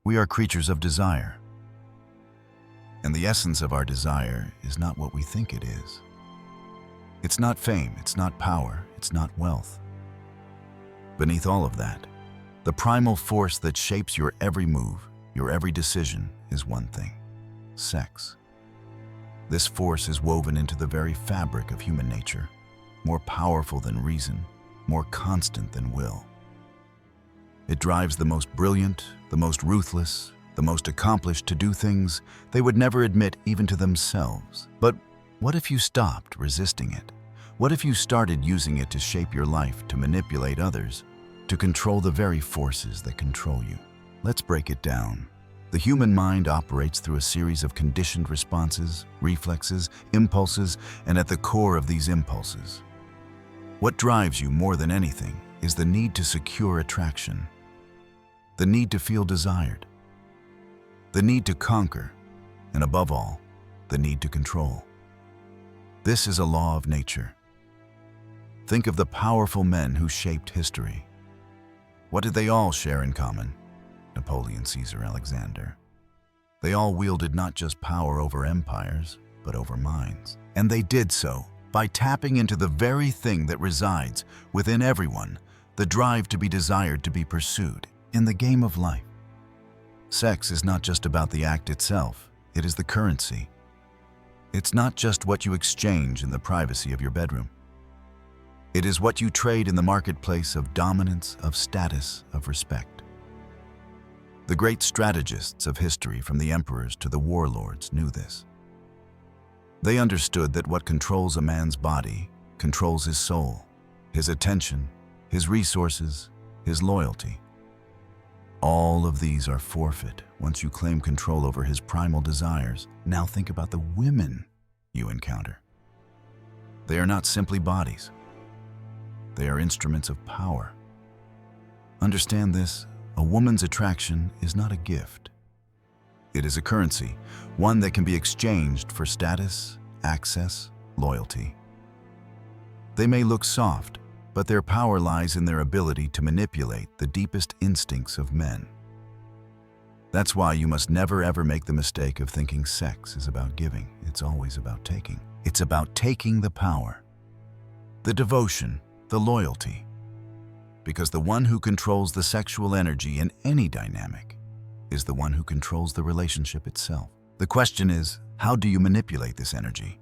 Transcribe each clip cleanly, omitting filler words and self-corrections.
We are creatures of desire, and the essence of our desire is not what we think it is. It's not fame, it's not power, it's not wealth. Beneath all of that, the primal force that shapes your every move, your every decision, is one thing: sex. This force is woven into the very fabric of human nature, more powerful than reason, more constant than will. It drives the most brilliant, the most ruthless, the most accomplished to do things they would never admit even to themselves. But what if you stopped resisting it? What if you started using it to shape your life, to manipulate others, to control the very forces that control you? Let's break it down. The human mind operates through a series of conditioned responses, reflexes, impulses, and at the core of these impulses, what drives you more than anything is the need to secure attraction, the need to feel desired, the need to conquer, and above all, the need to control. This is a law of nature. Think of the powerful men who shaped history. What did they all share in common? Napoleon, Caesar, Alexander. They all wielded not just power over empires, but over minds. And they did so by tapping into the very thing that resides within everyone, the drive to be desired, to be pursued. In the game of life, sex is not just about the act itself, it is the currency. It's not just what you exchange in the privacy of your bedroom. It is what you trade in the marketplace of dominance, of status, of respect. The great strategists of history, from the emperors to the warlords, knew this. They understood that what controls a man's body controls his soul, his attention, his resources, his loyalty. All of these are forfeit once you claim control over his primal desires. Now think about the women you encounter. They are not simply bodies. They are instruments of power. Understand this: a woman's attraction is not a gift. It is a currency, one that can be exchanged for status, access, loyalty. They may look soft, but their power lies in their ability to manipulate the deepest instincts of men. That's why you must never ever make the mistake of thinking sex is about giving. It's always about taking. It's about taking the power, the devotion, the loyalty. Because the one who controls the sexual energy in any dynamic is the one who controls the relationship itself. The question is, how do you manipulate this energy?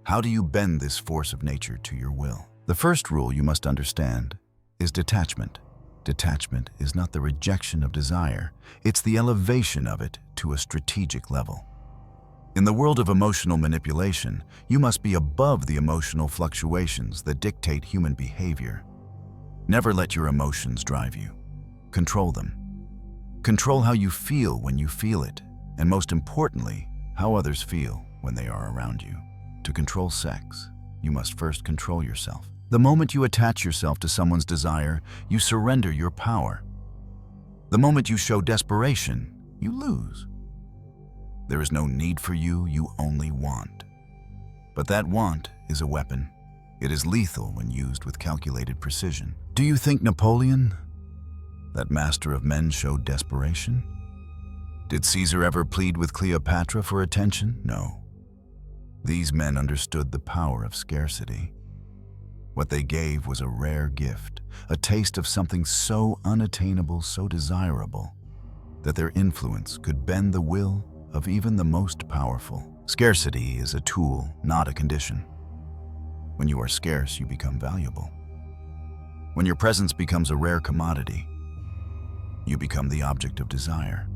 How do you bend this force of nature to your will? The first rule you must understand is detachment. Detachment is not the rejection of desire, it's the elevation of it to a strategic level. In the world of emotional manipulation, you must be above the emotional fluctuations that dictate human behavior. Never let your emotions drive you. Control them. Control how you feel when you feel it, and most importantly, how others feel when they are around you. To control sex, you must first control yourself. The moment you attach yourself to someone's desire, you surrender your power. The moment you show desperation, you lose. There is no need for you, you only want. But that want is a weapon. It is lethal when used with calculated precision. Do you think Napoleon, that master of men, showed desperation? Did Caesar ever plead with Cleopatra for attention? No. These men understood the power of scarcity. What they gave was a rare gift, a taste of something so unattainable, so desirable, that their influence could bend the will of even the most powerful. Scarcity is a tool, not a condition. When you are scarce, you become valuable. When your presence becomes a rare commodity, you become the object of desire.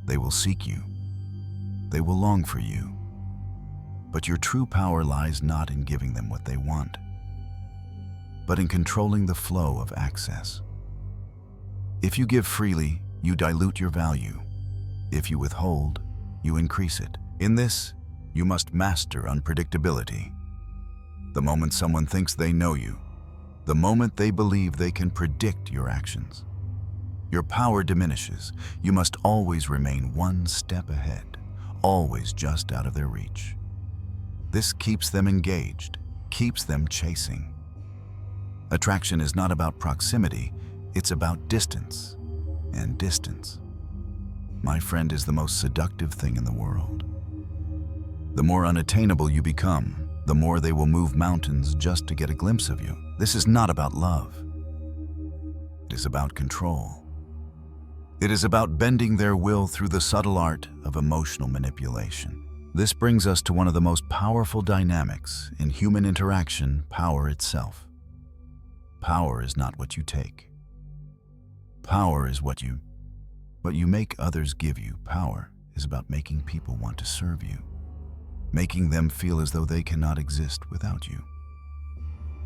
They will seek you. They will long for you. But your true power lies not in giving them what they want, but in controlling the flow of access. If you give freely, you dilute your value. If you withhold, you increase it. In this, you must master unpredictability. The moment someone thinks they know you, the moment they believe they can predict your actions, your power diminishes. You must always remain one step ahead, always just out of their reach. This keeps them engaged, keeps them chasing. Attraction is not about proximity, it's about distance. and distance, my friend, is the most seductive thing in the world. The more unattainable you become, the more they will move mountains just to get a glimpse of you. This is not about love. It is about control. It is about bending their will through the subtle art of emotional manipulation. This brings us to one of the most powerful dynamics in human interaction: power itself. Power is not what you take. Power is what you make others give you. Power is about making people want to serve you, making them feel as though they cannot exist without you.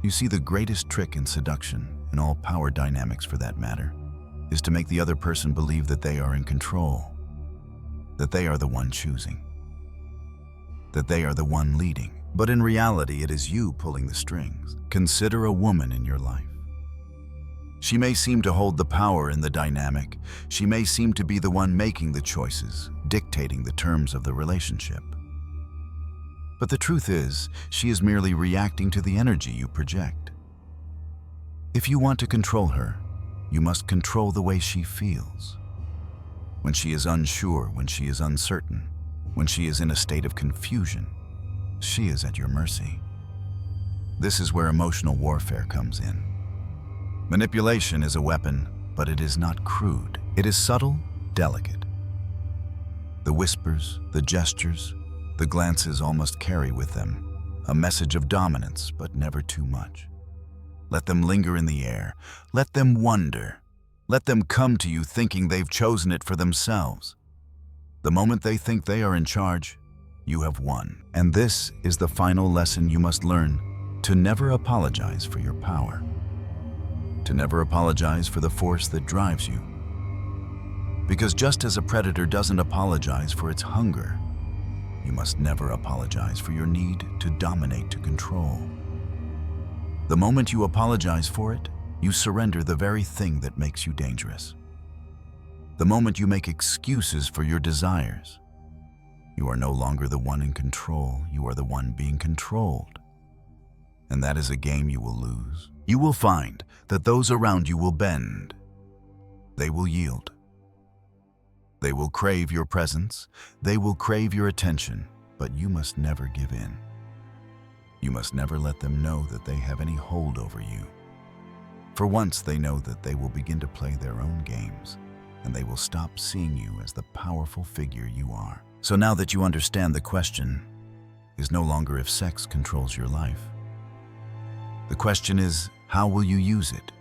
You see, the greatest trick in seduction, in all power dynamics for that matter, is to make the other person believe that they are in control, that they are the one choosing, that they are the one leading. But in reality, it is you pulling the strings. Consider a woman in your life. She may seem to hold the power in the dynamic. She may seem to be the one making the choices, dictating the terms of the relationship. But the truth is, she is merely reacting to the energy you project. If you want to control her, you must control the way she feels. When she is unsure, when she is uncertain, when she is in a state of confusion, she is at your mercy. This is where emotional warfare comes in. Manipulation is a weapon, but it is not crude. It is subtle, delicate. The whispers, the gestures, the glances almost carry with them a message of dominance, but never too much. Let them linger in the air. Let them wonder. Let them come to you thinking they've chosen it for themselves. The moment they think they are in charge, you have won. And this is the final lesson you must learn: to never apologize for your power. To never apologize for the force that drives you. Because just as a predator doesn't apologize for its hunger, you must never apologize for your need to dominate, to control. The moment you apologize for it, you surrender the very thing that makes you dangerous. The moment you make excuses for your desires, you are no longer the one in control, you are the one being controlled. And that is a game you will lose. You will find that those around you will bend. They will yield. They will crave your presence. They will crave your attention, but you must never give in. You must never let them know that they have any hold over you. For once they know that, they will begin to play their own games, and they will stop seeing you as the powerful figure you are. So now that you understand, the question is no longer if sex controls your life. The question is, how will you use it?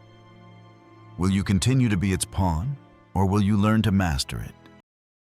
Will you continue to be its pawn, or will you learn to master it?